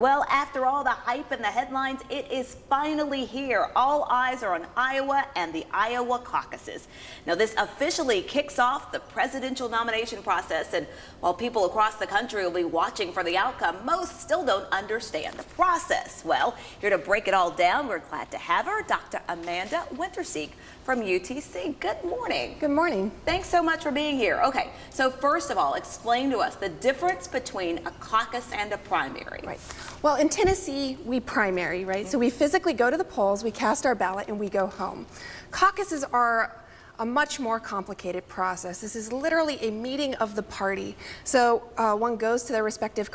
Well, after all the hype and the headlines, it is finally here. All eyes are on Iowa and the Iowa caucuses. Now, this officially kicks off the presidential nomination process, and while people across the country will be watching for the outcome, most still don't understand the process. Well, here to break it all down, we're glad to have her, Dr. Amanda Wintersieck from UTC. Good morning. Good morning. Thanks so much for being here. Okay, so first of all, explain to us the difference between a caucus and a primary. Right. Well, in Tennessee, we primary, right? So we physically go to the polls, we cast our ballot, and we go home. Caucuses are a much more complicated process. This is literally a meeting of the party. So one goes to their respective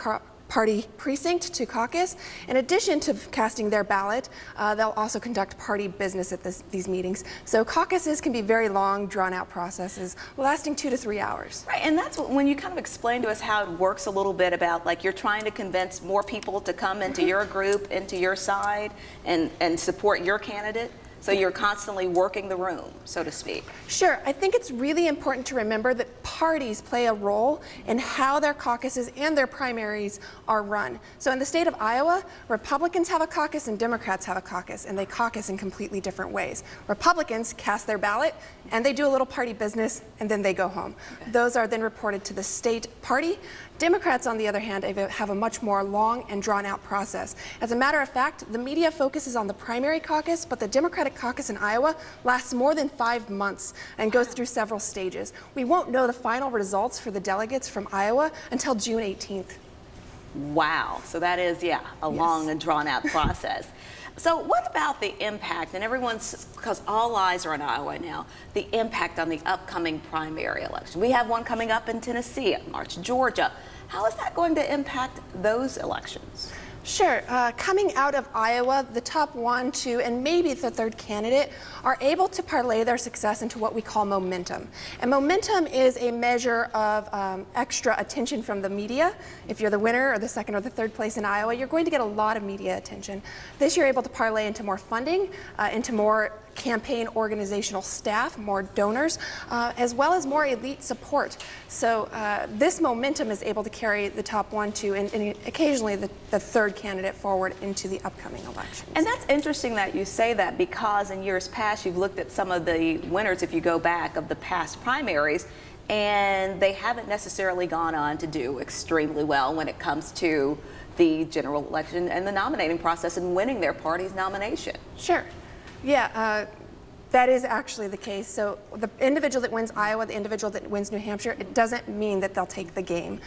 party precinct to caucus. In addition to casting their ballot, they'll also conduct party business at these meetings. So caucuses can be very long, drawn-out processes, lasting 2 to 3 hours. Right, and that's when you kind of explain to us how it works a little bit about, like, you're trying to convince more people to come into your group, into your side, and support your candidate. So you're constantly working the room, so to speak. Sure. I think it's really important to remember that parties play a role in how their caucuses and their primaries are run. So in the state of Iowa, Republicans have a caucus and Democrats have a caucus, and they caucus in completely different ways. Republicans cast their ballot, and they do a little party business, and then they go home. Okay. Those are then reported to the state party. Democrats, on the other hand, have a much more long and drawn-out process. As a matter of fact, the media focuses on the primary caucus, but the Democratic caucus in Iowa lasts more than 5 months and goes through several stages. We won't know the final results for the delegates from Iowa until June 18th. Wow. So that is, a long and drawn-out process. So what about the impact, and because all eyes are on Iowa now, the impact on the upcoming primary election? We have one coming up in Tennessee in March, Georgia. How is that going to impact those elections? Sure. Coming out of Iowa, the top 1, 2, and maybe the third candidate are able to parlay their success into what we call momentum. And momentum is a measure of extra attention from the media. If you're the winner or the second or the third place in Iowa, you're going to get a lot of media attention. This you're able to parlay into more funding, into more campaign organizational staff, more donors, as well as more elite support. So this momentum is able to carry the top 1, 2, and occasionally the third candidate forward into the upcoming elections. And that's interesting that you say that, because in years past you've looked at some of the winners, if you go back, of the past primaries, and they haven't necessarily gone on to do extremely well when it comes to the general election and the nominating process and winning their party's nomination. Sure. Yeah, that is actually the case. So the individual that wins Iowa, the individual that wins New Hampshire, it doesn't mean that they'll take the game.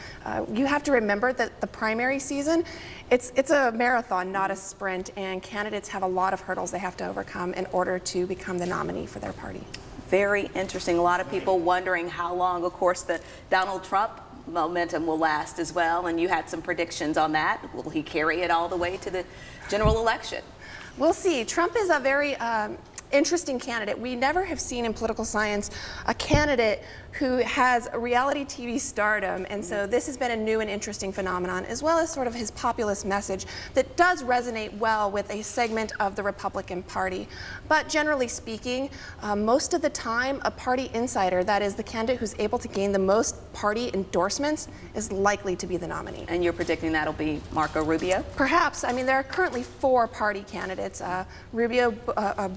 You have to remember that the primary season, it's a marathon, not a sprint, and candidates have a lot of hurdles they have to overcome in order to become the nominee for their party. Very interesting. A lot of people wondering how long, of course, the Donald Trump momentum will last as well, and you had some predictions on that. Will he carry it all the way to the general election? We'll see. Trump is a very interesting candidate. We never have seen in political science a candidate who has a reality TV stardom, and so this has been a new and interesting phenomenon, as well as sort of his populist message that does resonate well with a segment of the Republican Party. But generally speaking, most of the time, a party insider, that is the candidate who's able to gain the most party endorsements, is likely to be the nominee. And you're predicting that'll be Marco Rubio? Perhaps. I mean, there are currently 4 party candidates, Rubio,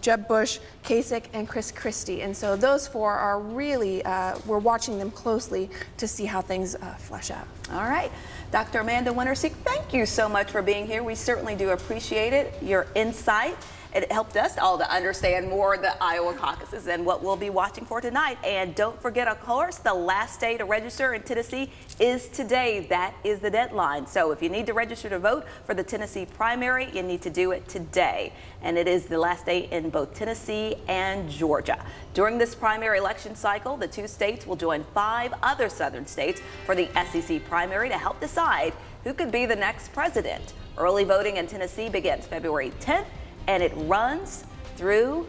Jeb Bush, Kasich, and Chris Christie, and so those 4 are really we're watching them closely to see how things flesh out. All right. Dr. Amanda Wintersieck, thank you so much for being here. We certainly do appreciate it, your insight. It helped us all to understand more of the Iowa caucuses and what we'll be watching for tonight. And don't forget, of course, the last day to register in Tennessee is today. That is the deadline. So if you need to register to vote for the Tennessee primary, you need to do it today. And it is the last day in both Tennessee and Georgia. During this primary election cycle, the 2 states will join 5 other southern states for the SEC primary to help decide who could be the next president. Early voting in Tennessee begins February 10th. And it runs through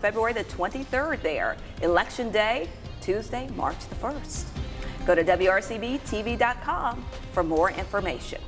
February the 23rd there. Election Day, Tuesday, March the 1st. Go to WRCBTV.com for more information.